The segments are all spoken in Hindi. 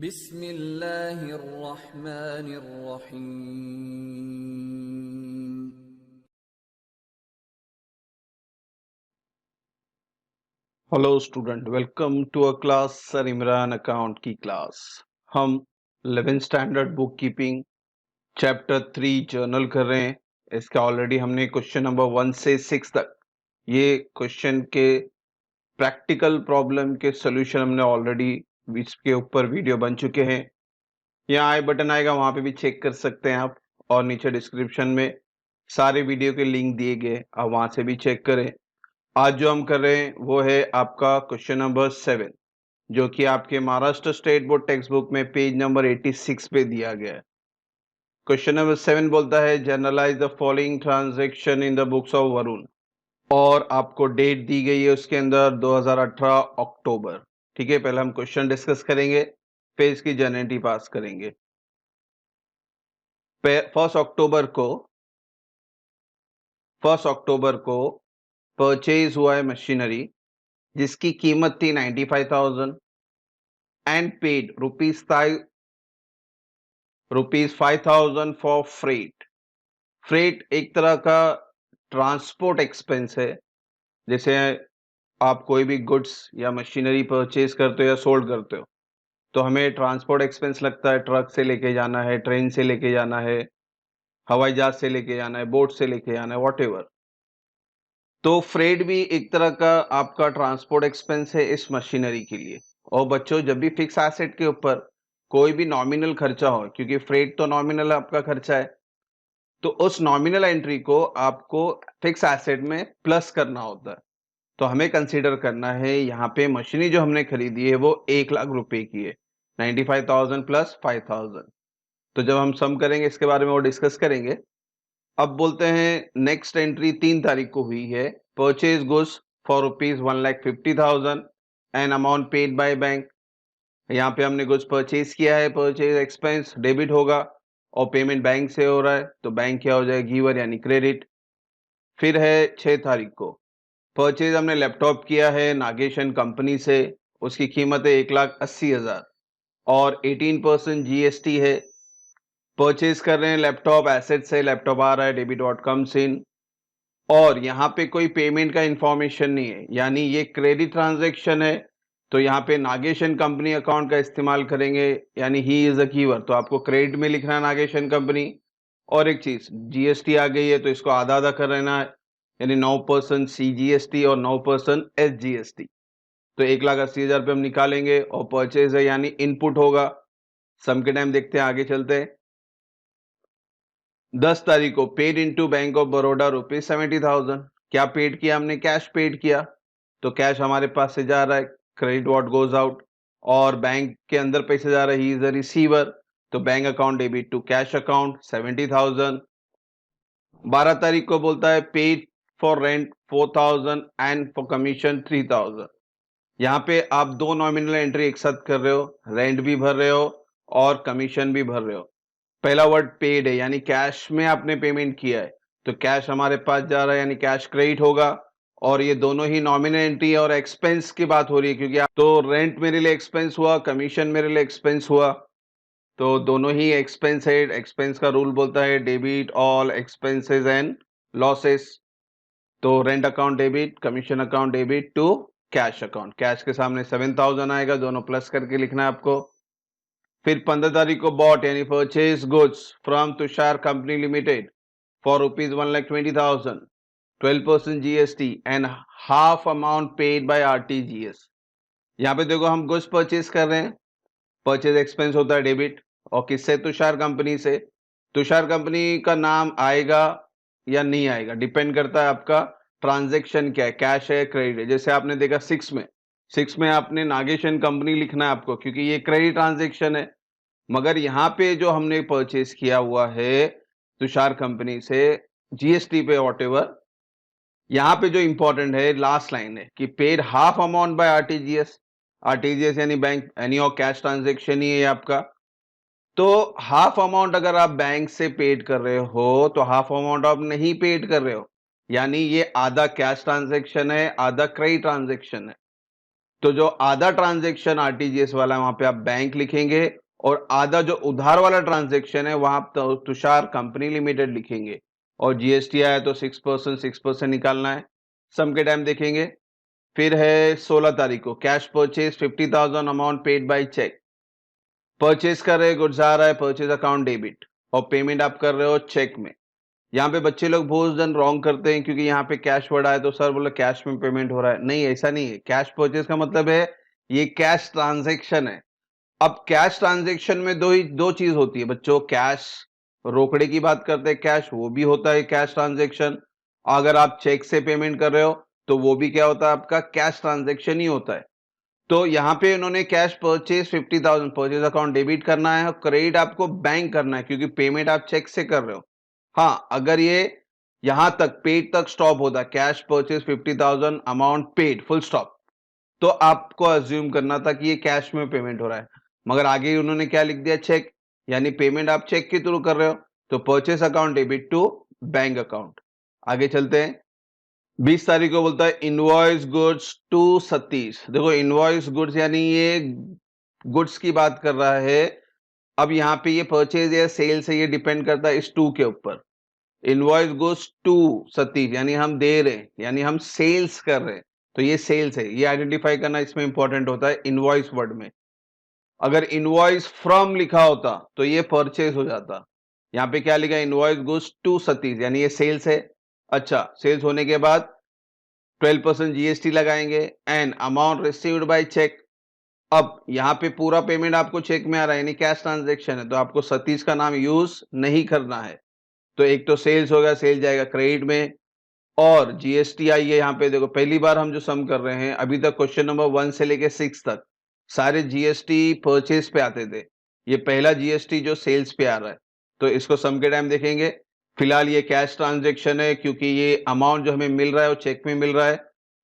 बिस्मिल्लाहिर्रहमानिर्रहीम। Hello student, welcome to a class sir Imran account की क्लास। हम 11th standard book keeping chapter 3 journal कर रहे हैं। इसका ऑलरेडी हमने क्वेश्चन नंबर 1 से 6 तक ये क्वेश्चन के प्रैक्टिकल प्रॉब्लम के सॉल्यूशन हमने ऑलरेडी इसके ऊपर वीडियो बन चुके हैं। यहाँ आई बटन आएगा, वहां पे भी चेक कर सकते हैं आप, और नीचे डिस्क्रिप्शन में सारे वीडियो के लिंक दिए गए, आप वहां से भी चेक करें। आज जो हम कर रहे हैं वो है आपका क्वेश्चन नंबर 7, जो कि आपके Maharashtra state board text book में पेज नंबर 86 पे दिया गया है। क्वेश्चन नंबर 7 बोलता है journalise the following transaction in the books of Varun, और आपको डेट दी गई है उसके अंदर 2018 अक्टूबर। ठीक है, पहले हम क्वेश्चन डिस्कस करेंगे, फिर इसकी जनरेटी पास करेंगे। फर्स्ट अक्टूबर को परचेज हुआ है मशीनरी जिसकी कीमत थी 95,000 and paid ₹5,000 for freight. Freight एक तरह का ट्रांसपोर्ट एक्सपेंस है। जैसे आप कोई भी गुड्स या मशीनरी परचेज करते हो या सोल्ड करते हो तो हमें ट्रांसपोर्ट एक्सपेंस लगता है, ट्रक से लेके जाना है, ट्रेन से लेके जाना है, हवाई जहाज से लेके जाना है, बोट से लेके जाना है, वॉटेवर। तो फ्रेट भी एक तरह का आपका ट्रांसपोर्ट एक्सपेंस है इस मशीनरी के लिए। और बच्चों, जब भी फिक्स एसेट के ऊपर कोई भी नॉमिनल खर्चा हो, क्योंकि फ्रेट तो नॉमिनल आपका खर्चा है, तो उस नॉमिनल एंट्री को आपको फिक्स एसेट में प्लस करना होता है। तो हमें कंसीडर करना है यहाँ पे मशीनरी जो हमने खरीदी है वो 1,00,000 रुपए की है, 95,000 प्लस 5,000। तो जब हम सम करेंगे इसके बारे में वो डिस्कस करेंगे। अब बोलते हैं नेक्स्ट एंट्री 3 तारीख को हुई है, purchase goods for ₹1,50,000 and amount paid by bank. यहाँ पे हमने गुड्स परचेज किया है, परचेज एक्सपेंस डेबिट होगा और पेमेंट बैंक से हो रहा है, तो बैंक क्या हो जाएगा, गिवर यानी क्रेडिट। फिर है 6 तारीख को परचेज हमने लैपटॉप किया है नागेशन कंपनी से, उसकी कीमत है 1,80,000 और 18% जीएसटी है। परचेज कर रहे हैं लैपटॉप, एसेट से लैपटॉप आ रहा है, डेबिट व्हाट कम्स इन, और यहाँ पे कोई पेमेंट का इंफॉर्मेशन नहीं है, यानी ये क्रेडिट ट्रांजैक्शन है। तो यहाँ पे नागेशन कंपनी अकाउंट का इस्तेमाल करेंगे, यानी ही इज अ कीवर्ड, तो आपको क्रेडिट में लिखना है नागेशन कंपनी। और एक चीज, जीएसटी आ गई है तो इसको आधा आधा कर रहना है, यानी 9% सीजीएसटी और 9% एसजीएसटी। तो 1,80,000 रुपये हम निकालेंगे, और परचेज है यानी इनपुट होगा। सम के टाइम देखते हैं, आगे चलते हैं। 10 तारीख को paid into bank of Baroda ₹70,000। क्या पेड किया हमने, कैश पेड किया, तो कैश हमारे पास से जा रहा है, क्रेडिट व्हाट गोज आउट, और बैंक के अंदर पैसे जा रहा है, ही इज अ रिसीवर, तो bank account debit to cash account 70,000। 12 तारीख को बोलता है paid for rent 4,000 and for commission 3,000। यहाँ पे आप दो नॉमिनल एंट्री एक साथ कर रहे हो, रेंट भी भर रहे हो और कमीशन भी भर रहे हो। पहला वर्ड पेड है, यानी कैश में आपने पेमेंट किया है, तो कैश हमारे पास जा रहा है, यानी कैश क्रेडिट होगा। और ये दोनों ही नॉमिनल एंट्री और एक्सपेंस की बात हो रही है, क्योंकि आप तो रेंट मेरे लिए एक्सपेंस हुआ, कमीशन मेरे लिए एक्सपेंस हुआ, तो दोनों ही एक्सपेंस है। एक्सपेंस का रूल बोलता है debit all expenses and losses. तो rent account debit, commission account debit to cash account. Cash के सामने 7,000 आएगा, दोनों प्लस करके लिखना है आपको। फिर 15 तारीख को बॉट यानी purchase goods from Tushar company limited for ₹1,20,000, 12% GST and half amount paid bye RTGS. यहाँ पे देखो हम गुड्स परचेज कर रहे हैं, परचेज एक्सपेंस होता है डेबिट, और किससे, तुषार कंपनी से। तुषार कंपनी का नाम आएगा या नहीं आएगा डिपेंड करता है आपका ट्रांजैक्शन क्या है, कैश है क्रेडिट है। जैसे आपने देखा 6 में आपने नागेशन कंपनी लिखना है आपको, क्योंकि ये क्रेडिट ट्रांजैक्शन है। मगर यहाँ पे जो हमने परचेज किया हुआ है तुषार कंपनी से, जीएसटी पे वॉटेवर, यहाँ पे जो इंपॉर्टेंट है लास्ट लाइन है कि paid half amount by RTGS. RTGS यानी बैंक, एनी और कैश ट्रांजैक्शन ही है आपका। तो हाफ अमाउंट अगर आप बैंक से पेड कर रहे हो तो हाफ अमाउंट आप नहीं पेड कर रहे हो, यानी ये आधा कैश ट्रांजैक्शन है, आधा क्रेडिट ट्रांजैक्शन है। तो जो आधा ट्रांजेक्शन आरटीजीएस वाला है वहां पे आप बैंक लिखेंगे और आधा जो उधार वाला ट्रांजेक्शन है वहां तो तुषार कंपनी लिमिटेड लिखेंगे। और जीएसटी आया तो 6% निकालना है। सम के टाइम देखेंगे। फिर है 16 तारीख को cash purchase 50,000 amount paid by cheque. Purchase कर रहे गुड्स आ रहा है परचेज अकाउंट डेबिट और पेमेंट आप कर रहे हो चेक में। यहाँ पे बच्चे लोग बहुत जन रॉन्ग करते हैं क्योंकि यहाँ पे कैश वर्ड आया तो सर बोले कैश में पेमेंट हो रहा है। नहीं, ऐसा नहीं है। कैश परचेज का मतलब है ये कैश ट्रांजेक्शन है। अब कैश ट्रांजेक्शन में दो चीज होती है बच्चों। कैश रोकड़े की बात करते हैं, कैश वो भी होता है कैश ट्रांजेक्शन। अगर आप चेक से पेमेंट कर रहे हो तो वो भी क्या होता है आपका कैश ट्रांजेक्शन ही होता है। तो यहाँ पे उन्होंने cash purchase 50,000 purchase account debit करना है और क्रेडिट आपको बैंक करना है क्योंकि पेमेंट आप चेक से कर रहे हो। हाँ, अगर ये यहां तक पेड तक स्टॉप होता cash purchase 50,000 amount paid full stop तो आपको अज्यूम करना था कि ये कैश में पेमेंट हो रहा है। मगर आगे उन्होंने क्या लिख दिया चेक, यानी पेमेंट आप चेक के थ्रू कर रहे हो तो purchase account debit to bank account. आगे चलते हैं। 20 तारीख को बोलता है इनवॉइस गुड्स टू सतीश। देखो इनवॉइस गुड्स यानी ये गुड्स की बात कर रहा है। अब यहाँ पे ये परचेज या सेल से ये डिपेंड करता है इस टू के ऊपर। इनवॉइस गुड्स टू सतीश यानी हम दे रहे हैं यानी हम सेल्स कर रहे हैं तो ये सेल्स है। ये आइडेंटिफाई करना इसमें इंपॉर्टेंट होता है इनवॉइस वर्ड में। अगर इनवॉइस फ्रॉम लिखा होता तो ये परचेज हो जाता। यहाँ पे क्या लिखा इनवॉइस गुड्स टू सतीश यानी ये सेल्स है। अच्छा, सेल्स होने के बाद 12% जीएसटी लगाएंगे and amount received by cheque. अब यहाँ पे पूरा पेमेंट आपको चेक में आ रहा है यानी कैश ट्रांजेक्शन है तो आपको सतीश का नाम यूज नहीं करना है। तो एक तो सेल्स होगा, सेल जाएगा क्रेडिट में और जीएसटी आई है। यहाँ पे देखो पहली बार हम जो सम कर रहे हैं अभी तक क्वेश्चन नंबर 1 से लेके 6 तक सारे जीएसटी परचेज पे आते थे। ये पहला जीएसटी जो सेल्स पे आ रहा है तो इसको सम के टाइम देखेंगे। फिलहाल ये कैश ट्रांजेक्शन है क्योंकि ये अमाउंट जो हमें मिल रहा है वो चेक में मिल रहा है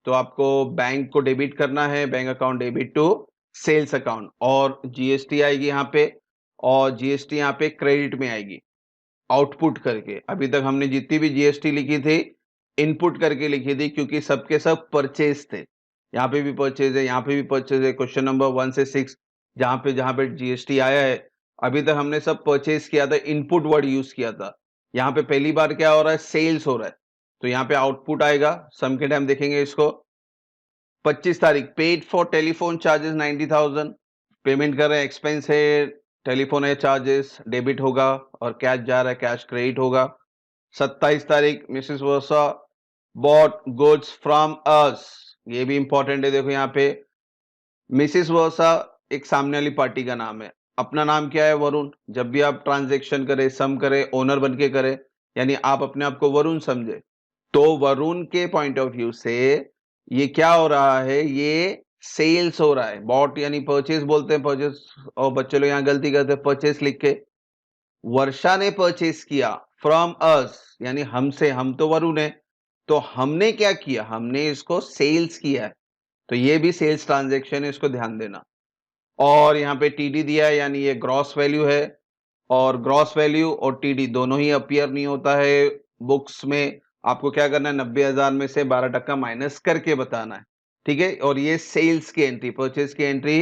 तो आपको बैंक को डेबिट करना है, bank account debit to sales account और जीएसटी आएगी यहाँ पे और जीएसटी यहाँ पे क्रेडिट में आएगी आउटपुट करके। अभी तक हमने जितनी भी जीएसटी लिखी थी इनपुट करके लिखी थी क्योंकि सबके सब परचेज थे। यहाँ पे भी परचेज है, यहाँ पे भी परचेज है। क्वेश्चन नंबर 1 से 6 जहाँ पे जीएसटी आया है अभी तक हमने सब परचेज किया था, इनपुट वर्ड यूज किया था। यहाँ पे पहली बार क्या हो रहा है सेल्स हो रहा है तो यहाँ पे आउटपुट आएगा। सम के टाइम देखेंगे इसको। 25 तारीख paid for telephone charges 90,000 payment कर रहे हैं, एक्सपेंस है टेलीफोन है चार्जेस डेबिट होगा और कैश जा रहा है कैश क्रेडिट होगा। 27 तारीख Mrs Varsha bought goods from us. ये भी इंपॉर्टेंट है। देखो यहाँ पे मिसेस वर्षा एक सामने वाली पार्टी का नाम है, अपना नाम क्या है वरुण। जब भी आप ट्रांजेक्शन करें सम करें ओनर बन के करें यानी आप अपने आप को वरुण समझे तो वरुण के पॉइंट ऑफ व्यू से ये क्या हो रहा है ये सेल्स हो रहा है। बॉट यानी परचेज बोलते हैं परचेज और बच्चे लोग यहाँ गलती करते हैं परचेज लिख के। वर्षा ने परचेज किया फ्रॉम अस यानी हमसे, हम तो वरुण है तो हमने क्या किया हमने इसको सेल्स किया है तो ये भी सेल्स ट्रांजेक्शन है, इसको ध्यान देना। और यहाँ पे टीडी दिया है यानी ये ग्रॉस वैल्यू है और ग्रॉस वैल्यू और टीडी दोनों ही अपीयर नहीं होता है बुक्स में। आपको क्या करना है 90,000 में से 12% माइनस करके बताना है, ठीक है। और ये सेल्स की एंट्री परचेज की एंट्री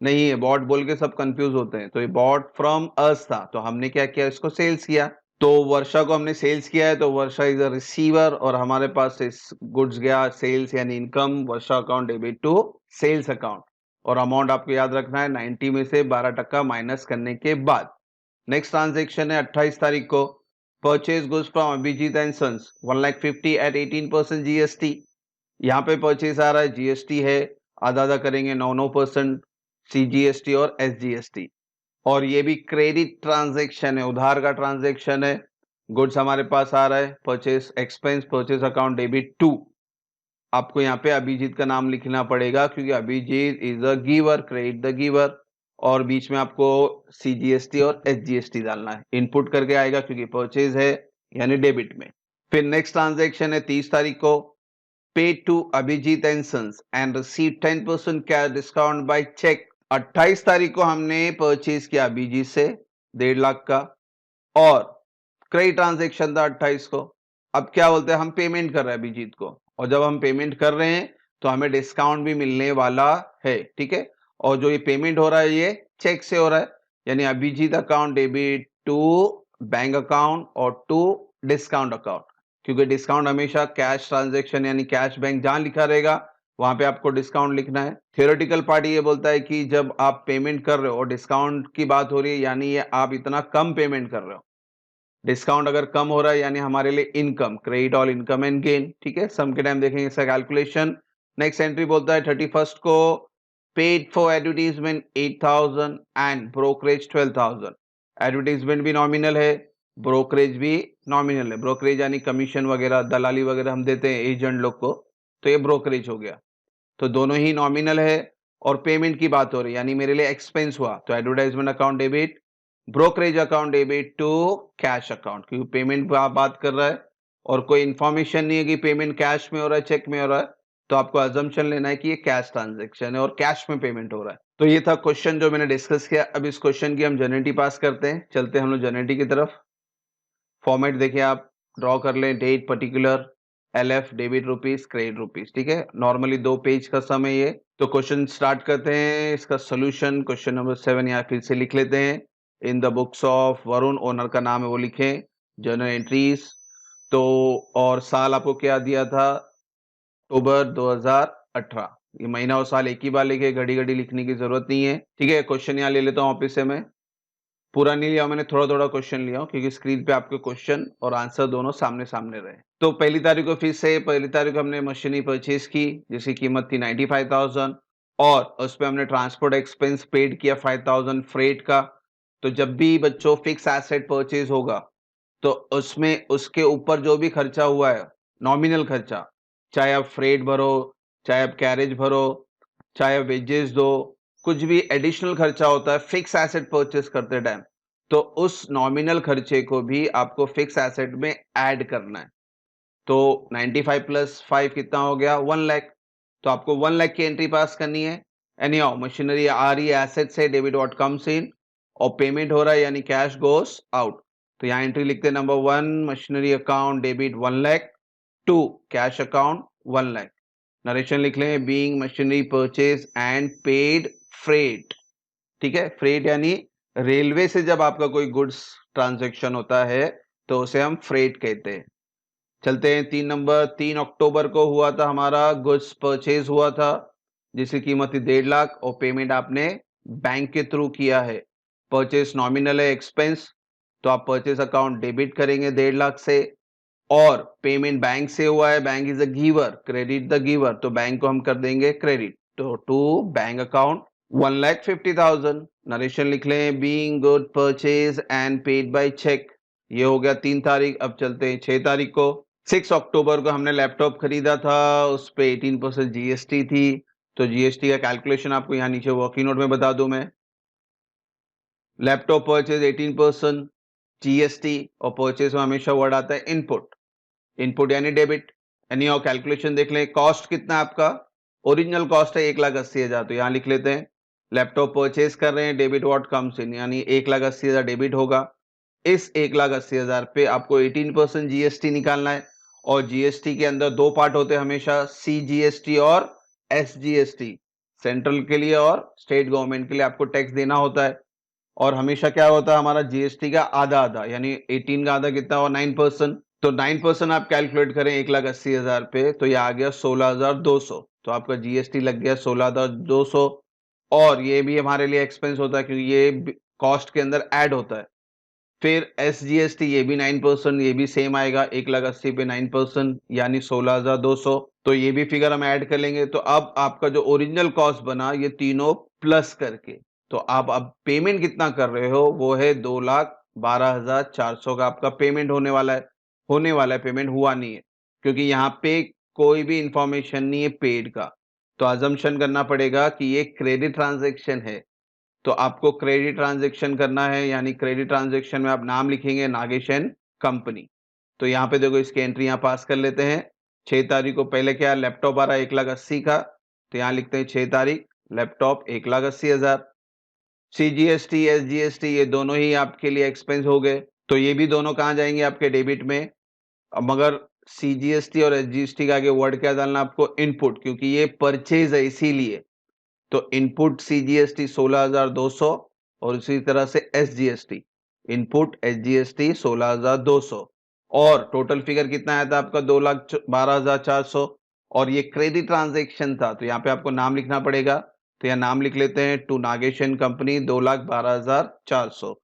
नहीं है। बॉट बोल के सब कंफ्यूज होते हैं तो ये बॉट फ्रॉम अस था तो हमने क्या किया इसको सेल्स किया। तो वर्षा को हमने सेल्स किया है तो वर्षा इज अ रिसीवर और हमारे पास गुड्स गया सेल्स यानी income Varsha account debit to sales account और अमाउंट आपको याद रखना है 90 में से 12% माइनस करने के बाद। नेक्स्ट ट्रांजेक्शन है 28 तारीख को purchase goods from Abhijit and sons 1,50,000 at 18% GST. यहाँ पे परचेज आ रहा है जीएसटी है आधा आधा करेंगे 9% सीजीएसटी और एसजीएसटी और ये भी क्रेडिट ट्रांजैक्शन है, उधार का ट्रांजैक्शन है। गुड्स हमारे पास आ रहा है purchase expense purchase account debit to. आपको यहाँ पे अभिजीत का नाम लिखना पड़ेगा क्योंकि Abhijit is a giver, credit the giver और बीच में आपको सीजीएसटी और एसजीएसटी डालना है। इनपुट करके आएगा क्योंकि परचेज है यानी डेबिट में। फिर नेक्स्ट ट्रांजैक्शन है 30 तारीख को paid to Abhijit and sons and receive 10% cash discount by cheque. 28 तारीख को हमने परचेज किया अभिजीत से 1.5 लाख का और क्रेडिट ट्रांजेक्शन था 28 को। अब क्या बोलते हैं हम पेमेंट कर रहे हैं अभिजीत को और जब हम पेमेंट कर रहे हैं तो हमें डिस्काउंट भी मिलने वाला है, ठीक है। और जो ये पेमेंट हो रहा है ये चेक से हो रहा है, यानी Abhijit account debit to bank account और टू डिस्काउंट अकाउंट, क्योंकि डिस्काउंट हमेशा कैश ट्रांजेक्शन यानी कैश बैंक जहां लिखा रहेगा वहां पे आपको डिस्काउंट लिखना है। थियोरेटिकल पार्ट ये बोलता है कि जब आप पेमेंट कर रहे हो और डिस्काउंट की बात हो रही है, यानी ये आप इतना कम पेमेंट कर रहे हो, डिस्काउंट अगर कम हो रहा है यानी हमारे लिए income, credit all income and gain, ठीक है। सम के टाइम देखेंगे इसका कैलकुलेशन। नेक्स्ट एंट्री बोलता है 31st को paid for advertisement 8,000 and brokerage 12,000। Advertisement भी नॉमिनल है, ब्रोकरेज भी नॉमिनल है। ब्रोकरेज यानी कमीशन वगैरह, दलाली वगैरह हम देते हैं एजेंट लोग को, तो ये ब्रोकरेज हो गया। तो दोनों ही नॉमिनल है और पेमेंट की बात हो रही है, यानी मेरे लिए एक्सपेंस हुआ, तो advertisement account debit, brokerage account debit to cash account, क्योंकि पेमेंट बात कर रहा है और कोई इंफॉर्मेशन नहीं है कि पेमेंट कैश में हो रहा है चेक में हो रहा है, तो आपको अजम्पशन लेना है कि ये कैश ट्रांजैक्शन है और कैश में पेमेंट हो रहा है। तो ये था क्वेश्चन जो मैंने डिस्कस किया। अब इस क्वेश्चन की हम जनरेटिव पास करते हैं, चलते हैं हम लोग जनरेटिव की तरफ। फॉर्मेट देखिए आप ड्रॉ कर लें, date particular, LF debit rupees, credit rupees, ठीक है। नॉर्मली 2 पेज का सम है ये। तो क्वेश्चन स्टार्ट करते हैं, इसका सोल्यूशन क्वेश्चन नंबर 7 यहाँ फिर से लिख लेते हैं। इन the books of Varun, owner का नाम है वो लिखें, जर्नल एंट्रीज। तो और साल आपको क्या दिया था, अक्टूबर 2018। ये महीना और साल एक ही बार लिखे, घड़ी घड़ी लिखने की जरूरत नहीं है, ठीक है। क्वेश्चन यहाँ ले लेता हूँ वापिस से, मैं पूरा नहीं लिया, मैंने थोड़ा थोड़ा क्वेश्चन लिया हूं, क्योंकि स्क्रीन पे आपके क्वेश्चन और आंसर दोनों सामने सामने रहे। तो पहली तारीख को फिर से, पहली तारीख को हमने मशीनरी परचेज की जिसकी कीमत थी 95,000 और उस पर हमने ट्रांसपोर्ट एक्सपेंस पेड किया 5,000 फ्रेट का। तो जब भी बच्चों फिक्स एसेट परचेज होगा तो उसमें उसके ऊपर जो भी खर्चा हुआ है, नॉमिनल खर्चा, चाहे आप फ्रेट भरो, चाहे आप कैरेज भरो, चाहे आप वेजेस दो, कुछ भी एडिशनल खर्चा होता है फिक्स एसेट परचेस करते टाइम, तो उस नॉमिनल खर्चे को भी आपको फिक्स एसेट में ऐड करना है। तो 95 प्लस 5 कितना हो गया, 1 लाख। तो आपको 1 लाख की एंट्री पास करनी है। एनीहाउ मशीनरी आ रही है एसेट से, डेबिट व्हाट कम्स इन, और पेमेंट हो रहा है यानी कैश गोस आउट। तो यहाँ एंट्री लिखते हैं, number 1 machinery account debit 1 lakh, 2 cash account 1 lakh. Narration लिख लें, being machinery purchase and paid freight, ठीक है। फ्रेट यानी रेलवे से जब आपका कोई गुड्स ट्रांजैक्शन होता है तो उसे हम फ्रेट कहते हैं। चलते हैं 3 नंबर, 3 अक्टूबर को हुआ था हमारा गुड्स परचेज हुआ था जिसकी कीमत थी 1.5 लाख और पेमेंट आपने बैंक के थ्रू किया है। परचेज नॉमिनल है, एक्सपेंस, तो आप परचेज अकाउंट डेबिट करेंगे 1.5 लाख से, और पेमेंट बैंक से हुआ है, bank is a giver, credit the giver, तो बैंक को हम कर देंगे क्रेडिट, तो टू बैंक अकाउंट 1,50,000। नरेशन लिख लें, being good purchase and paid by cheque, ये हो गया 3 तारीख। अब चलते हैं 6 तारीख को। 6 अक्टूबर को हमने लैपटॉप खरीदा था, उस पे 18% जीएसटी थी, तो जीएसटी का कैलकुलेशन आपको यहाँ नीचे वर्किंग नोट में बता दूं मैं। लैपटॉप परचेज 18% जीएसटी, और परचेज में हमेशा वर्ड आता है इनपुट, इनपुट यानी डेबिट। एनीहाउ कैलकुलेशन देख लें, कॉस्ट कितना है आपका, ओरिजिनल कॉस्ट है 1,80,000, तो यहां लिख लेते हैं लैपटॉप परचेज कर रहे हैं, डेबिट व्हाट कम्स इन, यानी 1,80,000 डेबिट होगा। इस 1,80,000 पे आपको 18% जीएसटी निकालना है, और जीएसटी के अंदर 2 पार्ट होते हैं हमेशा, सीजीएसटी और एसजीएसटी, सेंट्रल के लिए और स्टेट गवर्नमेंट के लिए आपको टैक्स देना होता है। और हमेशा क्या होता है हमारा जीएसटी का आधा आधा, यानी 18 का आधा कितना हुआ, 9%। तो 9% आप कैलकुलेट करें 1,80,000 पे, तो ये आ गया 16,200, तो आपका जीएसटी लग गया 16,200। और ये भी हमारे लिए एक्सपेंस होता है क्योंकि ये कॉस्ट के अंदर ऐड होता है। फिर एसजीएसटी ये भी 9%, ये भी सेम आएगा, 1,80,000 पे 9% यानी 16,200, तो ये भी फिगर हम ऐड कर लेंगे। तो अब आपका जो ओरिजिनल कॉस्ट बना ये तीनों प्लस करके, तो आप अब पेमेंट कितना कर रहे हो वो है 2,12,400 का आपका पेमेंट होने वाला है। पेमेंट हुआ नहीं है क्योंकि यहाँ पे कोई भी इंफॉर्मेशन नहीं है पेड का, तो अजम्पशन करना पड़ेगा कि ये क्रेडिट ट्रांजेक्शन है। तो आपको क्रेडिट ट्रांजेक्शन करना है, यानी क्रेडिट ट्रांजेक्शन में आप नाम लिखेंगे नागेश एंड कंपनी। तो यहाँ पे देखो इसकी एंट्री यहाँ पास कर लेते हैं। 6 तारीख को पहले क्या लैपटॉप आ रहा है 1,80,000 का, तो यहाँ लिखते हैं 6 तारीख लैपटॉप 1,80,000। सीजीएसटी एसजीएसटी ये दोनों ही आपके लिए एक्सपेंस हो गए, तो ये भी दोनों कहाँ जाएंगे आपके डेबिट में। अब मगर CGST और SGST के आगे वर्ड क्या डालना आपको? इनपुट, क्योंकि ये परचेज है इसीलिए। तो इनपुट CGST 16,200 और उसी तरह से SGST, इनपुट SGST 16,200 और टोटल फिगर कितना आया था आपका? 2,12,400 और ये क्रेडिट ट्रांजैक्शन था, तो यहाँ पे आपको नाम लिखना पड़ेगा। तो यहाँ नाम लिख लेते हैं, to Nagesh and company, 2,12,400।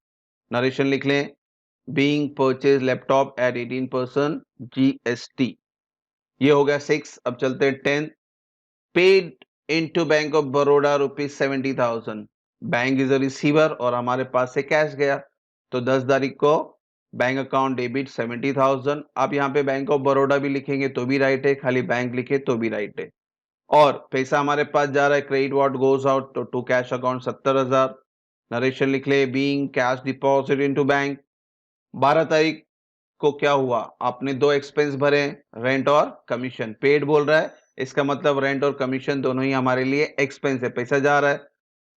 Narration लिख लें, being purchase laptop at 18% GST। ये हो गया 6। अब चलते हैं 10। Paid into bank of Baroda ₹70,000। Bank is a receiver और हमारे पास से कैश गया, तो 10 तारीख को बैंक अकाउंट डेबिट 70,000। आप यहाँ पे बैंक ऑफ बड़ौदा भी लिखेंगे तो भी राइट है, खाली बैंक लिखे तो भी राइट है। और पैसा हमारे पास जा रहा है, credit what goes out to cash account 70,000। Narration लिख ले, being cash deposit into bank. 12 तारीख को क्या हुआ? आपने दो एक्सपेंस भरे, रेंट और कमीशन। पेड बोल रहा है, इसका मतलब रेंट और कमीशन दोनों ही हमारे लिए एक्सपेंस है, पैसा जा रहा है।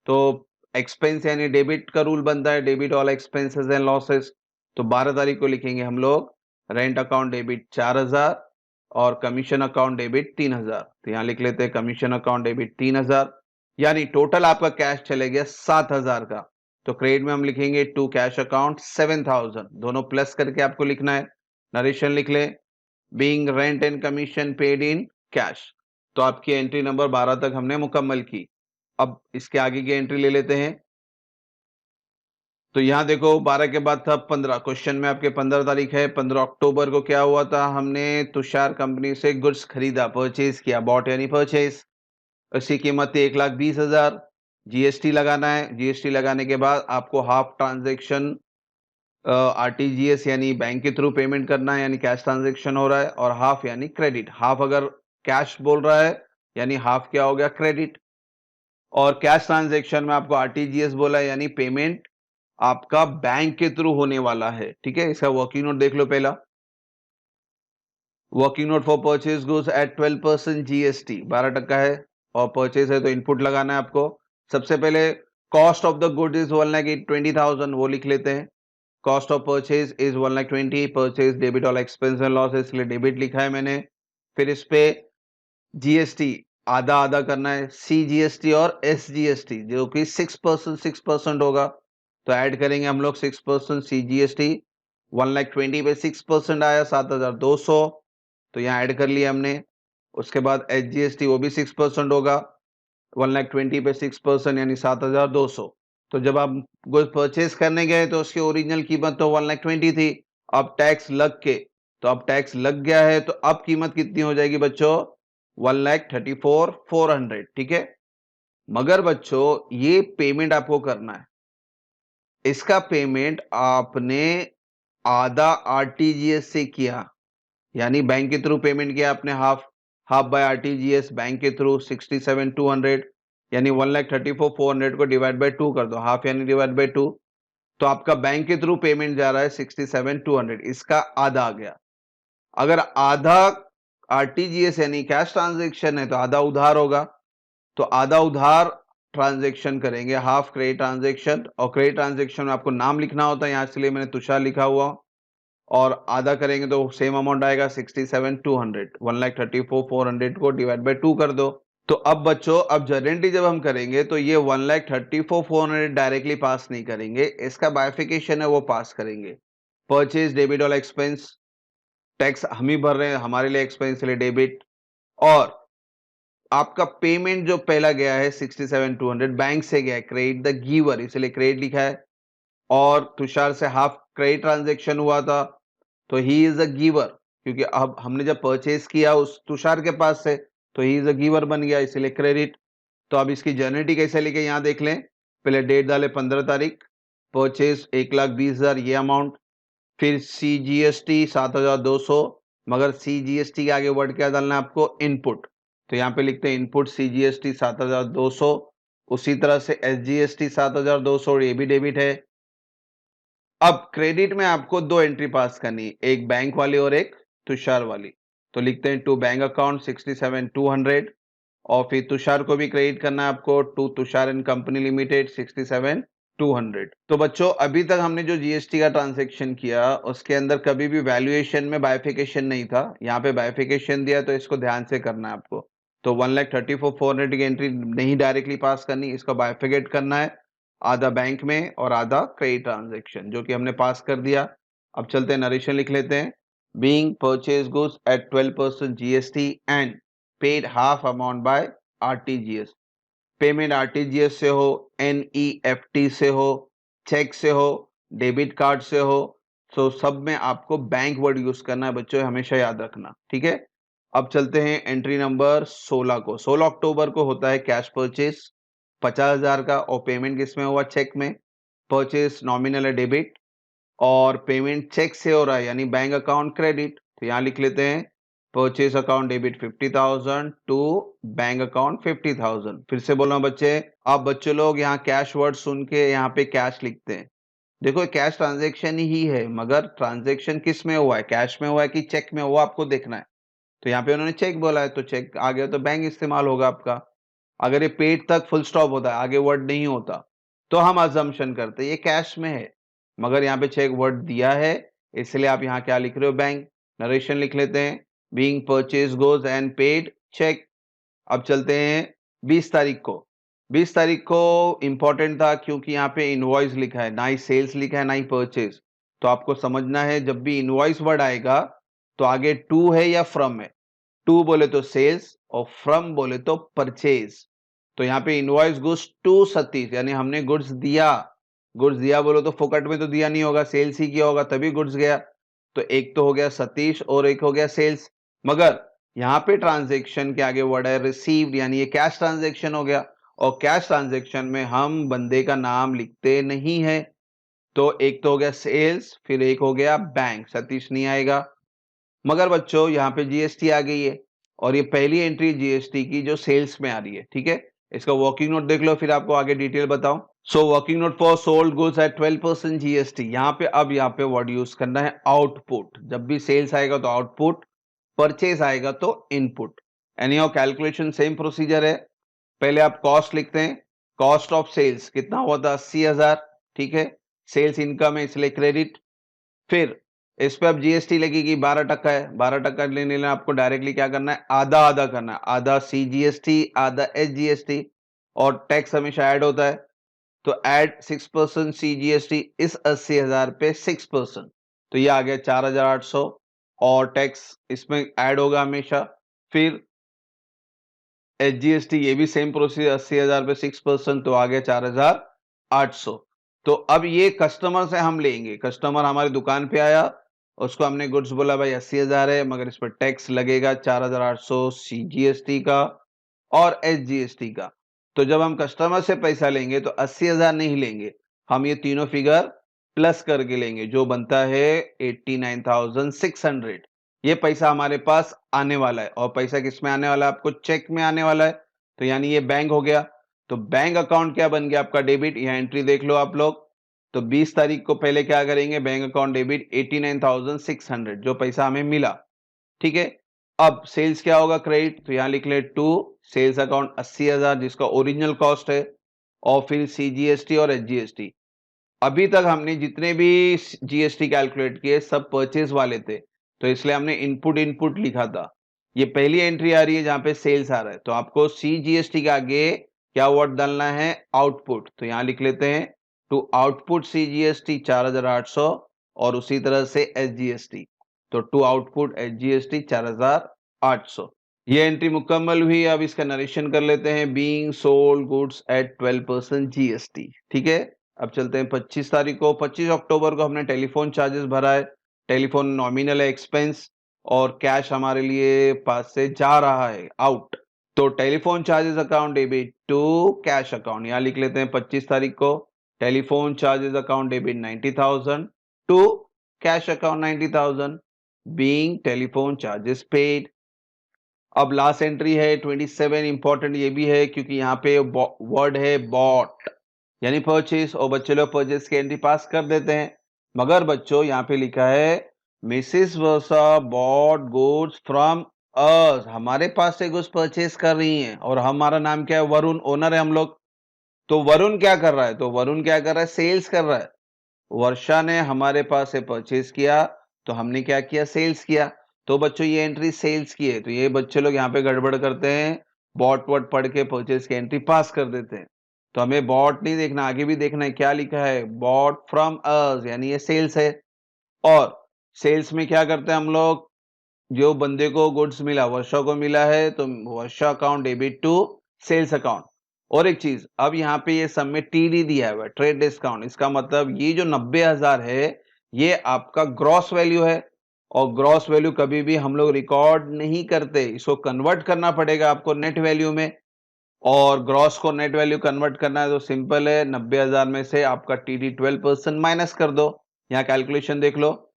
तो एक्सपेंस यानी डेबिट का रूल बनता है, debit all expenses and losses. तो 12 तारीख को लिखेंगे हम लोग रेंट अकाउंट डेबिट 4,000 और कमीशन अकाउंट डेबिट 3,000। तो यहाँ लिख लेते हैं कमीशन अकाउंट डेबिट 3,000, यानी टोटल आपका कैश चले गया 7,000 का। तो क्रेडिट में हम लिखेंगे टू कैश अकाउंट 7,000, दोनों प्लस करके आपको लिखना है। नरेशन लिख ले, being rent and commission paid in cash. तो आपकी एंट्री नंबर 12 तक हमने मुकम्मल की। अब इसके आगे की एंट्री ले लेते हैं। तो यहां देखो 12 के बाद था 15। क्वेश्चन में आपके 15 तारीख है। 15 अक्टूबर को क्या हुआ था? हमने तुषार कंपनी से गुड्स खरीदा, परचेज किया, बॉट यानी परचेज। उसकी कीमत थी 1,20,000। जीएसटी लगाना है। जीएसटी लगाने के बाद आपको हाफ ट्रांजेक्शन आरटीजीएस यानी बैंक के थ्रू पेमेंट करना है, यानी कैश ट्रांजेक्शन हो रहा है, और हाफ यानी क्रेडिट। हाफ अगर कैश बोल रहा है यानी हाफ क्या हो गया? क्रेडिट। और कैश ट्रांजेक्शन में आपको आरटीजीएस बोला है, यानी पेमेंट आपका बैंक के थ्रू होने वाला है। ठीक है, इसका वर्किंग नोट देख लो पहला। Working note for purchase goods at 12% GST, 12% है, और परचेज है तो इनपुट लगाना है आपको। सबसे पहले cost of the good is 1,20,000, वो लिख लेते हैं। Cost of purchase is 1,20,000, purchase debit all expense and loss, इसलिए डेबिट लिखा है मैंने। फिर इस पे जीएसटी आधा आधा करना है, सीजीएसटी और एसजीएसटी, जो कि 6% होगा। तो ऐड करेंगे हम लोग 6%। सीजीएसटी 1,20,000 पे 6% आया 7,200, तो यहाँ ऐड कर लिया हमने। उसके बाद एसजीएसटी वो भी 6% होगा, 1,20,000 पे 6% यानी 7,200। तो जब आप गुड्स परचेज करने गए तो उसकी ओरिजिनल कीमत तो 1,20,000 थी। अब टैक्स लग के, तो अब टैक्स लग गया है, तो अब कीमत कितनी हो जाएगी बच्चों? 1,34,400। ठीक है, मगर बच्चों ये पेमेंट आपको करना है, इसका पेमेंट आपने आधा आरटीजीएस से किया, यानी बैंक के थ्रू पेमेंट किया आपने, half half by RTGS bank के थ्रू 67,200, यानी 1,34,400 को डिवाइड बाय 2 कर दो, हाफ यानी डिवाइड बाय 2। तो आपका बैंक के थ्रू पेमेंट जा रहा है 67,200, इसका आधा आ गया। अगर आधा आरटीजीएस यानी कैश ट्रांजेक्शन है तो आधा उधार होगा, तो आधा उधार ट्रांजेक्शन करेंगे, हाफ क्रेडिट ट्रांजेक्शन। और क्रेडिट ट्रांजेक्शन में आपको नाम लिखना होता है, यहाँ इसलिए मैंने तुषार लिखा हुआ। और आधा करेंगे तो सेम अमाउंट आएगा 67,200, 1,34,400 को डिवाइड बाय 2 कर दो। तो अब बच्चों, अब जर्नली जब हम करेंगे तो ये 1,34,400 डायरेक्टली पास नहीं करेंगे, इसका बाइफिकेशन है वो पास करेंगे। परचेज डेबिट और एक्सपेंस, टैक्स हम ही भर रहे हैं, हमारे लिए एक्सपेंस के लिए डेबिट। और आपका पेमेंट जो पहला गया है 67,200 बैंक से गया है, क्रेडिट द गिवर, इसलिए क्रेडिट लिखा है। और तुषार से हाफ क्रेडिट ट्रांजेक्शन हुआ था, तो ही इज अ गिवर, क्योंकि अब हमने जब परचेज किया उस तुषार के पास से, तो ही इज अ गिवर बन गया, इसलिए क्रेडिट। तो अब इसकी जर्निटी कैसे लिखे यहाँ देख लें। पहले डेट डाले 15 तारीख, परचेज 1,20,000 ये अमाउंट, फिर सीजीएसटी 7,200, मगर सीजीएसटी के आगे वर्ड क्या डालना है आपको? इनपुट। तो यहाँ पे लिखते हैं इनपुट सीजीएसटी 7,200। उसी तरह से एसजीएसटी 7,200, ये भी डेबिट है। अब क्रेडिट में आपको दो एंट्री पास करनी है, एक बैंक वाली और एक तुषार वाली। तो लिखते हैं टू बैंक अकाउंट 67,200, और फिर तुषार को भी क्रेडिट करना है आपको, to Tushar and company limited 67,200। 200। तो बच्चों अभी तक हमने जो जीएसटी का ट्रांजैक्शन किया उसके अंदर कभी भी वैल्यूएशन में बाइफिकेशन नहीं था। यहाँ पे बाइफिकेशन दिया तो इसको ध्यान से करना है आपको। तो 1,34,400 की एंट्री नहीं डायरेक्टली पास करनी, इसका बाइफिकेट करना है, आधा बैंक में और आधा क्रेडिट ट्रांजेक्शन, जो कि हमने पास कर दिया। अब चलते हैं नरेशन लिख लेते हैं। Being purchase goods at 12% GST and paid half amount by RTGS. Payment RTGS से हो, एनईएफटी से हो, चेक से हो, डेबिट कार्ड से हो, तो सब में आपको बैंक वर्ड यूज करना है बच्चों, हमेशा याद रखना, ठीक है। अब चलते हैं एंट्री नंबर 16 को। 16 अक्टूबर को होता है कैश परचेज 50,000 का, और पेमेंट किसमें हुआ? चेक में। परचेज नॉमिनल है डेबिट, और पेमेंट चेक से हो रहा है यानी बैंक अकाउंट क्रेडिट। तो यहां लिख लेते हैं purchase account debit 50,000 to bank account 50,000। फिर से बोल रहा हूं बच्चे, आप बच्चे लोग यहाँ कैश वर्ड सुन के यहाँ पे कैश लिखते हैं। देखो कैश ट्रांजेक्शन ही है, मगर ट्रांजेक्शन किस में हुआ है? कैश में हुआ है कि चेक में हुआ, आपको देखना है। तो यहाँ पे उन्होंने चेक बोला है तो चेक आ गया, तो बैंक इस्तेमाल होगा आपका। अगर ये पेड तक फुल स्टॉप होता है, आगे वर्ड नहीं होता, तो हम अजम्पशन करते ये कैश में है, मगर यहाँ पे चेक वर्ड दिया है, इसलिए आप यहाँ क्या लिख रहे हो? बैंक। नरेशन लिख लेते हैं। Being purchase goes and paid cheque. अब चलते हैं 20 तारीख को। 20 तारीख को इंपॉर्टेंट था क्योंकि यहाँ पे इनवॉइस लिखा है, ना ही सेल्स लिखा है ना ही परचेज। तो आपको समझना है जब भी इनवॉइस वर्ड आएगा तो आगे टू है या फ्रॉम है। टू बोले तो सेल्स और फ्रॉम बोले तो परचेज। तो यहाँ पे इनवॉइस गुड्स टू सतीश, यानी हमने गुड्स दिया। गुड्स दिया बोलो तो फोकट में तो दिया नहीं होगा, सेल्स ही किया होगा तभी गुड्स गया। तो एक तो हो गया सतीश और एक हो गया सेल्स। मगर यहाँ पे ट्रांजेक्शन के आगे वर्ड है रिसीव्ड, यानी ये कैश ट्रांजेक्शन हो गया, और कैश ट्रांजेक्शन में हम बंदे का नाम लिखते नहीं है। तो एक तो हो गया सेल्स, फिर एक हो गया बैंक, सतीश नहीं आएगा। मगर बच्चों यहाँ पे जीएसटी आ गई है, और ये पहली एंट्री जीएसटी की जो सेल्स में आ रही है, ठीक है। इसका वर्किंग नोट देख लो, फिर आपको आगे डिटेल बताऊं। So working note for sold goods at 12% GST. यहाँ पे अब यहाँ पे वर्ड यूज करना है आउटपुट। जब भी सेल्स आएगा तो आउटपुट, परचेज आएगा तो input. Any how calculation same procedure है। पहले आप कॉस्ट लिखते हैं। कॉस्ट ऑफ सेल्स कितना हुआ था? 80,000, ठीक है। सेल्स इनकम है इसलिए क्रेडिट। फिर इस पे अब जीएसटी लगेगी 12% है। 12% लेने लेना आपको डायरेक्टली क्या करना है? आधा आधा करना है, आधा सीजीएसटी आधा एसजीएसटी, और टैक्स हमेशा ऐड होता है। तो ऐड 6% सीजीएसटी इस 80,000 पे 6%, तो ये आ गया 4,800, और टैक्स इसमें ऐड होगा हमेशा। फिर एसजीएसटी ये भी सेम प्रोसीजर, 80,000 पे 6%, तो आ गया 4,800। तो अब ये कस्टमर से हम लेंगे। कस्टमर हमारी दुकान पे आया, उसको हमने गुड्स बोला भाई 80,000 है, मगर इस पर टैक्स लगेगा 4,800 सीजीएसटी का और एसजीएसटी का। तो जब हम कस्टमर से पैसा लेंगे तो 80,000 नहीं लेंगे, हम ये तीनों फिगर प्लस करके लेंगे, जो बनता है 89,600। ये पैसा हमारे पास आने वाला है, और पैसा किस में आने वाला है? आपको चेक में आने वाला है। तो यानी ये बैंक हो गया। तो बैंक अकाउंट क्या बन गया आपका? डेबिट। यहाँ एंट्री देख लो आप लोग। तो 20 तारीख को पहले क्या करेंगे? बैंक अकाउंट डेबिट 89,600, जो पैसा हमें मिला, ठीक है। अब सेल्स क्या होगा? क्रेडिट। तो यहाँ लिख ले टू सेल्स अकाउंट 80,000 जिसका ओरिजिनल कॉस्ट है, और फिर सीजीएसटी और एसजीएसटी। अभी तक हमने जितने भी जीएसटी कैलकुलेट किए सब परचेज वाले थे, तो इसलिए हमने इनपुट इनपुट लिखा था। ये पहली एंट्री आ रही है जहां पे सेल्स आ रहा है, तो आपको सीजीएसटी के आगे क्या वर्ड डालना है? आउटपुट। तो यहां लिख लेते हैं टू आउटपुट सीजीएसटी 4,800, और उसी तरह से एसजीएसटी, तो टू आउटपुट एसजीएसटी 4,800। ये एंट्री मुकम्मल हुई। अब इसका नरेशन कर लेते हैं। Being sold goods at 12% GST, ठीक है। अब चलते हैं 25 तारीख को। 25 अक्टूबर को हमने टेलीफोन चार्जेस भरा है। टेलीफोन नॉमिनल है एक्सपेंस, और कैश हमारे लिए पास से जा रहा है आउट। तो telephone charges account debit to cash account, यहां लिख लेते हैं 25 तारीख को। Telephone charges account debit 90,000 to cash account 90,000, being telephone charges paid. अब लास्ट एंट्री है 27। इंपॉर्टेंट ये भी है क्योंकि यहाँ पे वर्ड है बॉट, यानी परचेज, और बच्चे लोग परचेज की एंट्री पास कर देते हैं। मगर बच्चों यहाँ पे लिखा है Mrs Varsha bought goods from us, हमारे पास से गुड्स परचेज कर रही हैं, और हमारा नाम क्या है? वरुण, ओनर है हम लोग। तो वरुण क्या कर रहा है? तो वरुण क्या कर रहा है? सेल्स कर रहा है। वर्षा ने हमारे पास से परचेज किया, तो हमने क्या किया? सेल्स किया। तो बच्चों ये एंट्री सेल्स की है, तो ये बच्चे लोग यहाँ पे गड़बड़ करते हैं, बॉट वॉट पढ़ के परचेज की एंट्री पास कर देते हैं। तो हमें बॉट नहीं देखना, आगे भी देखना है क्या लिखा है, बॉट फ्रॉम अस, यानी ये सेल्स है। और सेल्स में क्या करते हैं हम लोग? जो बंदे को गुड्स मिला, वर्षा को मिला है, तो Varsha account debit to sales account. और एक चीज, अब यहाँ पे ये सब में टीडी दिया हुआ है, ट्रेड डिस्काउंट। इसका मतलब ये जो 90,000 है, ये आपका ग्रॉस वैल्यू है। और ग्रॉस वैल्यू कभी भी हम लोग रिकॉर्ड नहीं करते, इसको कन्वर्ट करना पड़ेगा आपको नेट वैल्यू में। और ग्रॉस को नेट वैल्यू कन्वर्ट करना है तो सिंपल है, 90,000 में से आपका टीडी 12% माइनस कर दो। यहाँ कैलकुलेशन देख लो,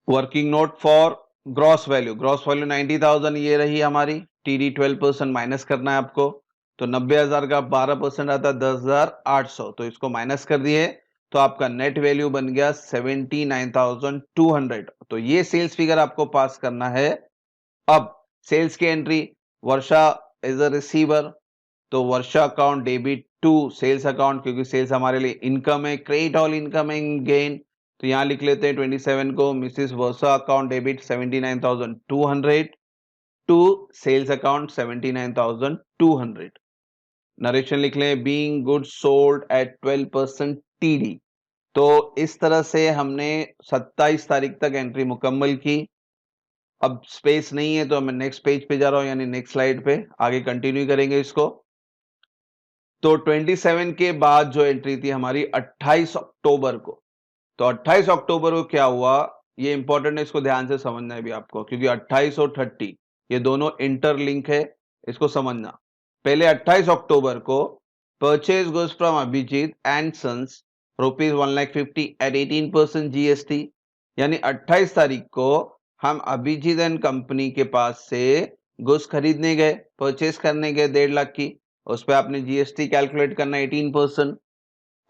working note for gross value 90,000 ये रही हमारी, टीडी 12% माइनस करना है आपको। तो 90,000 का 12% आता है 10,800, तो इसको माइनस कर दिए, तो आपका नेट वैल्यू बन गया 79,200। तो ये सेल्स फिगर आपको पास करना है। अब सेल्स की entry, Varsha as a receiver, तो Varsha account debit to sales account, क्योंकि सेल्स हमारे लिए इनकम है, क्रेडिट ऑल इनकमिंग गेन। तो यहां लिख लेते हैं 27 को Mrs Varsha account debit 79,200 to sales account 79,200। Narration लिख लें, being goods sold at 12% TD. तो इस तरह से हमने 27 तारीख तक एंट्री मुकम्मल की। अब स्पेस नहीं है तो मैं नेक्स्ट पेज पे जा रहा हूं, यानी नेक्स्ट स्लाइड पे आगे कंटिन्यू करेंगे इसको। तो 27 के बाद जो एंट्री थी हमारी 28 अक्टूबर को। तो 28 अक्टूबर को क्या हुआ, ये इंपॉर्टेंट है, इसको ध्यान से समझना है भी आपको, क्योंकि 28 और 30 ये दोनों इंटरलिंक है, इसको समझना। पहले 28 अक्टूबर को purchase goods from Abhijit and sons ₹1,50,000 at 18% GST. यानी 28 तारीख को हम अभिजीत एंड कंपनी के पास से गुड्स खरीदने गए, परचेज करने गए 1.5 लाख की। उस पर आपने जीएसटी कैलकुलेट करना 18%।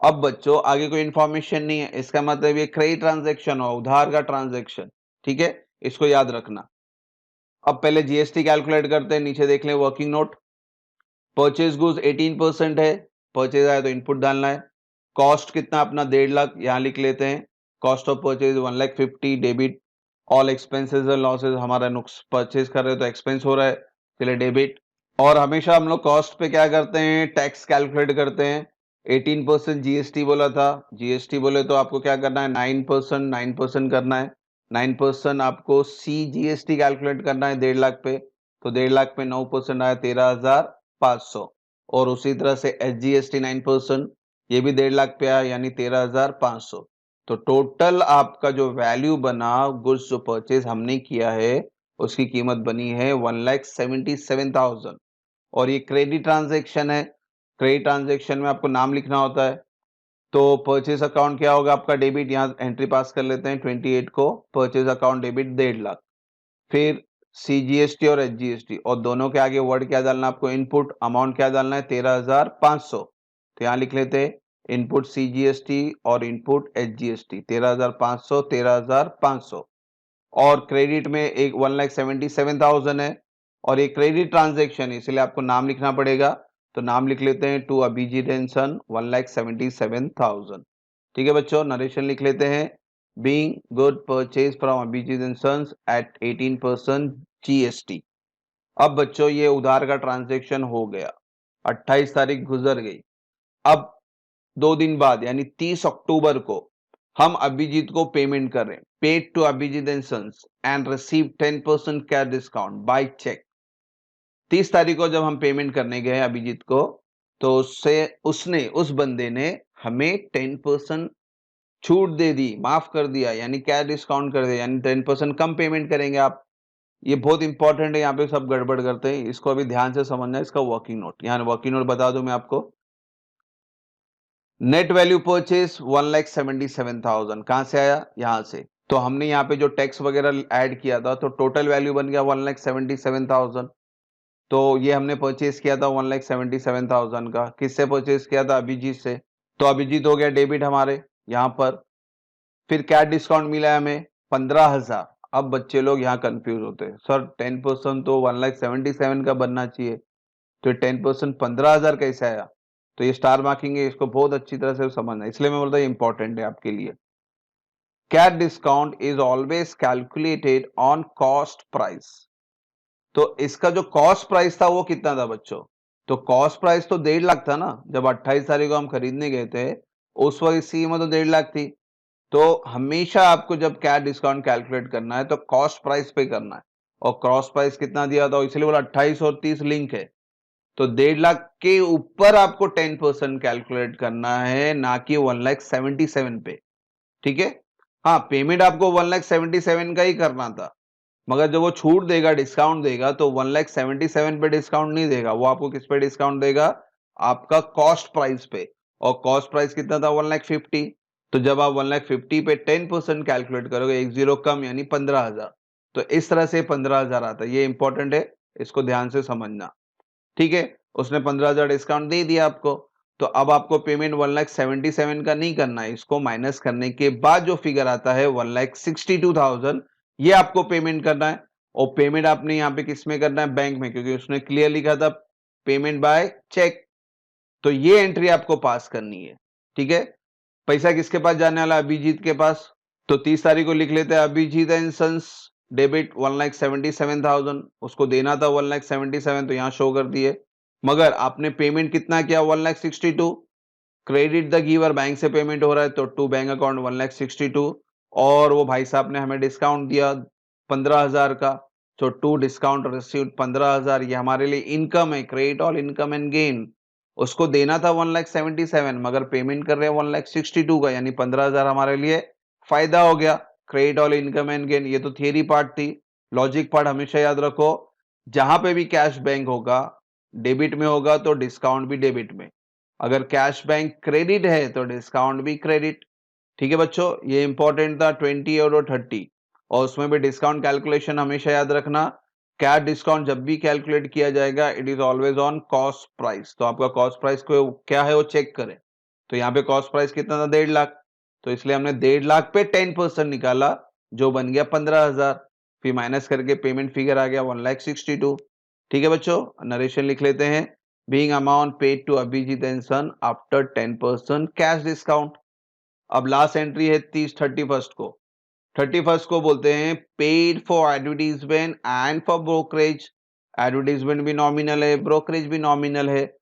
अब बच्चों आगे कोई इंफॉर्मेशन नहीं है, इसका मतलब ये क्रेडिट ट्रांजैक्शन हो, उधार का ट्रांजैक्शन, ठीक है, इसको याद रखना। अब पहले जीएसटी कैलकुलेट करते हैं, नीचे देख लें वर्किंग नोट। परचेज गुड्स 18% है, परचेज आया तो इनपुट डालना है। कॉस्ट कितना अपना 1.5 लाख, यहां लिख लेते हैं। Cost of purchase 1,50,000 debit all expenses and losses, हमारा नुक्स परचेज कर रहे हैं तो एक्सपेंस हो रहा है, चलिए डेबिट। और हमेशा हम लोग कॉस्ट पे क्या करते हैं, टैक्स कैलकुलेट करते हैं। 18% जीएसटी बोला था, जीएसटी बोले तो आपको क्या करना है, 9% करना है। 9% आपको सी जीएसटी कैलकुलेट करना है 1.5 लाख पे। तो 1.5 लाख पे 9% आया 13,500। और उसी तरह से एसजीएसटी 9%, ये भी 1.5 लाख पे आया, यानी 13,500। तो टोटल आपका जो वैल्यू बना, गुड्स जो परचेज हमने किया है, उसकी कीमत बनी है 1,77,000। और ये क्रेडिट ट्रांजैक्शन है। क्रेडिट ट्रांजैक्शन में आपको नाम लिखना होता है। तो परचेज अकाउंट क्या होगा आपका, डेबिट, यहाँ एंट्री पास कर लेते हैं 28 को, परचेज अकाउंट डेबिट 1.5 लाख। फिर सीजीएसटी और एचजीएसटी, और दोनों के आगे वर्ड क्या डालना आपको, इनपुट अमाउंट क्या डालना है, 13,500। तो यहाँ लिख लेते हैं इनपुट सीजीएसटी और इनपुट एचजीएसटी, 13,500 13,500। और क्रेडिट में एक 1,77,000 है, और ये क्रेडिट ट्रांजैक्शन, इसलिए आपको नाम लिखना पड़ेगा। तो नाम लिख लेते हैं टू अभिजीत एंड सन 1,77,000। ठीक है बच्चों, नरेशन लिख लेते हैं, being good purchase from Abhijit and sons at 18% GST. अब बच्चों ये उधार का ट्रांजैक्शन हो गया, 28 तारीख गुजर गई। अब 2 दिन बाद यानी 30 अक्टूबर को हम अभिजीत को पेमेंट कर रहे हैं, paid to Abhijit and sons and receive 10% cash discount by cheque. 30 तारीख को जब हम पेमेंट करने गए अभिजीत को, तो उस बंदे ने हमें 10% छूट दे दी, माफ कर दिया, यानी कैश डिस्काउंट कर दिया, यानी 10% कम पेमेंट करेंगे आप। ये बहुत इंपॉर्टेंट है, यहाँ पे सब गड़बड़ करते हैं, इसको अभी ध्यान से समझना है। इसका वर्किंग नोट, यहाँ वर्किंग नोट बता दूं मैं आपको। नेट वैल्यू परचेज 1,77,000 कहां से आया, यहां से। तो हमने यहाँ पे जो टैक्स वगैरह ऐड किया था, तो टोटल वैल्यू बन गया 1,77,000। तो ये हमने परचेज किया था 1,77,000 का, किससे परचेज किया था, अभिजीत से। तो अभिजीत हो गया डेबिट हमारे यहाँ पर। फिर क्या डिस्काउंट मिला है हमें, 15,000। अब बच्चे लोग यहाँ कंफ्यूज होते हैं, सर 10% तो 1,77,000 का बनना चाहिए, तो 10% 15,000 कैसे आया। तो ये स्टार मार्किंग है, इसको बहुत अच्छी तरह से समझना, इसलिए मैं बोलता हूँ इंपॉर्टेंट है आपके लिए। Cash discount is always calculated on cost price. तो इसका जो कॉस्ट प्राइस था वो कितना था बच्चों? तो कॉस्ट प्राइस तो 1.5 लाख था ना, जब 28 तारीख को हम खरीदने गए थे उस वक्त इसकी कीमत तो 1.5 लाख थी। तो हमेशा आपको जब कैश डिस्काउंट कैलकुलेट करना है तो कॉस्ट प्राइस पे करना है, और कॉस्ट प्राइस कितना दिया था, इसलिए बोला 28 और 30 लिंक है। तो 1.5 लाख के ऊपर आपको 10% कैलकुलेट करना है, ना कि 1,77,000 पे। ठीक है, हाँ पेमेंट आपको 1,77,000 का ही करना था, मगर जब वो छूट देगा, डिस्काउंट देगा, तो 1,77,000 पे डिस्काउंट नहीं देगा, वो आपको किस पे डिस्काउंट देगा? आपका कॉस्ट प्राइस पे। और कॉस्ट प्राइस कितना था? 1,50,000। तो जब आप 1,50,000 पे 10% कैलकुलेट करोगे, एक जीरो कम, यानी 15,000। तो इस तरह से 15,000 आता है, ये इंपॉर्टेंट है, इसको ध्यान से समझना। ठीक है, उसने 15,000 डिस्काउंट दे दिया आपको, तो अब आपको पेमेंट 1,77,000 का नहीं करना है, इसको माइनस करने के बाद जो फिगर आता है 1,62,000, ये आपको पेमेंट करना है। और पेमेंट आपने यहाँ पे किस में करना है? बैंक में, क्योंकि उसने क्लियर लिखा था पेमेंट बाय चेक। तो ये एंट्री आपको पास करनी है। ठीक है, पैसा किसके पास जाने वाला? अभिजीत के पास। तो 30 तारीख को लिख लेते हैं, अभिजीत एंड सन्स डेबिट 1,77,000, उसको देना था 1,77,000, तो यहां शो कर दिए। मगर आपने पेमेंट कितना किया? 1,62,000। क्रेडिट द गिवर, बैंक से पेमेंट हो रहा है, तो टू बैंक अकाउंट 1,62,000। और वो भाई साहब ने हमें डिस्काउंट दिया 15,000 का, तो टू डिस्काउंट रिसीव्ड 15,000, ये हमारे लिए इनकम है, credit all income and gain. उसको देना था 1,77,000, मगर पेमेंट कर रहे हैं 1,62,000 का, यानी 15,000 हमारे लिए फायदा हो गया। Credit all income and gain, ये तो थियरी पार्ट थी। लॉजिक पार्ट हमेशा याद रखो, जहां पे भी कैश बैंक होगा, डेबिट में होगा तो डिस्काउंट भी डेबिट में। अगर कैश बैंक क्रेडिट है तो डिस्काउंट भी क्रेडिट। ठीक है बच्चों, ये इंपॉर्टेंट था 20 और 30। और उसमें भी डिस्काउंट कैलकुलेशन हमेशा याद रखना, कैश डिस्काउंट जब भी कैलकुलेट किया जाएगा it is always on cost price. तो आपका कॉस्ट प्राइस को क्या है वो चेक करें। तो यहाँ पे कॉस्ट प्राइस कितना था? 1.5 लाख। तो इसलिए हमने 1.5 लाख पे 10% निकाला, जो बन गया 15,000। फिर माइनस करके पेमेंट फिगर आ गया 1,62,000। ठीक है बच्चों, नरेशन लिख लेते हैं। Being amount paid to Abhijit and son after 10% cash discount. अब लास्ट एंट्री है 31 को। 31 को बोलते हैं paid for advertisement and for brokerage. Advertisement भी नॉमिनल है, ब्रोकरेज भी नॉमिनल है।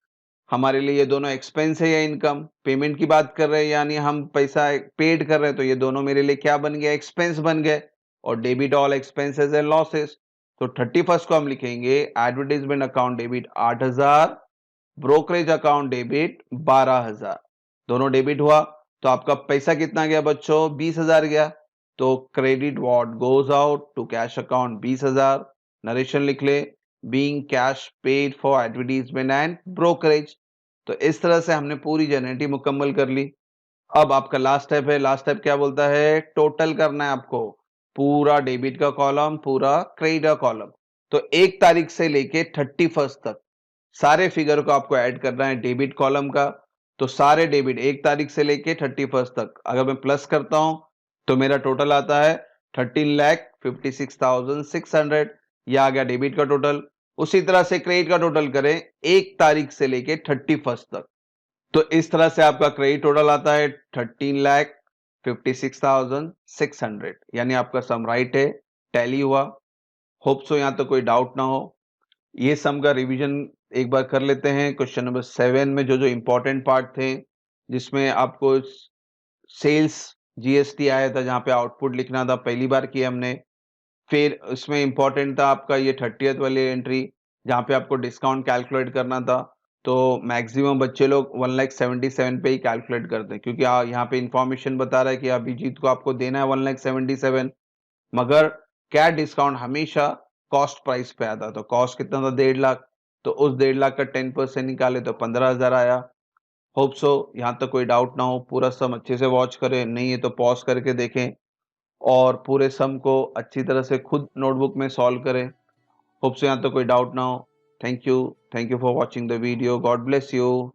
हमारे लिए ये दोनों एक्सपेंस है या इनकम? पेमेंट की बात कर रहे हैं, यानी हम पैसा पेड कर रहे हैं, तो ये दोनों मेरे लिए क्या बन गया? एक्सपेंस बन गए। और debit all expenses and losses. तो 31 को हम लिखेंगे advertisement account debit 8,000, brokerage account debit 12,000। दोनों डेबिट हुआ, तो आपका पैसा कितना गया बच्चों? 20,000 गया। तो credit what goes out to cash account 20,000। Narration लिख ले, being cash paid for advertisement and brokerage. तो इस तरह से हमने पूरी जनरेटिव मुकम्मल कर ली। अब आपका लास्ट स्टेप है। लास्ट स्टेप क्या बोलता है? टोटल करना है आपको, पूरा डेबिट का कॉलम, पूरा क्रेडिट का कॉलम। तो 1 तारीख से लेके 31 तक सारे फिगर को आपको ऐड करना है डेबिट कॉलम का। तो सारे डेबिट 1 तारीख से लेके 31 तक अगर मैं प्लस करता हूं तो मेरा टोटल आता है 13,56,600। यह आ गया डेबिट का टोटल। उसी तरह से क्रेडिट का टोटल करें 1 तारीख से लेके 31 तक। तो इस तरह से आपका क्रेडिट टोटल आता है 13,56,600, यानी आपका सम राइट है, टैली हुआ। होप सो यहां तो कोई डाउट ना हो। ये सम का रिवीजन एक बार कर लेते हैं। क्वेश्चन नंबर 7 में जो जो इंपॉर्टेंट पार्ट थे, जिसमें आपको सेल्स जीएसटी आया था, जहां पे आउटपुट लिखना था, पहली बार किया हमने। फिर उसमें इंपॉर्टेंट था आपका ये 30th वाली एंट्री, जहां पे आपको डिस्काउंट कैलकुलेट करना था। तो मैक्सिमम बच्चे लोग 1,77,000 पे ही कैलकुलेट करते हैं, क्योंकि यहाँ पे इंफॉर्मेशन बता रहा है कि अभिजीत को आपको देना है 1,77,000, मगर क्या डिस्काउंट हमेशा कॉस्ट प्राइस पे आता। तो कॉस्ट कितना था? 1.5 लाख। तो उस 1.5 लाख का 10% निकाले तो 15,000 आया। होप सो यहाँ तक कोई डाउट ना हो। पूरा सम अच्छे से वॉच करें, नहीं है तो पॉज करके देखें, और पूरे सम को अच्छी तरह से खुद नोटबुक में सॉल्व करें। होप सो यहाँ तक कोई डाउट ना हो। Thank you for watching the video. God bless you.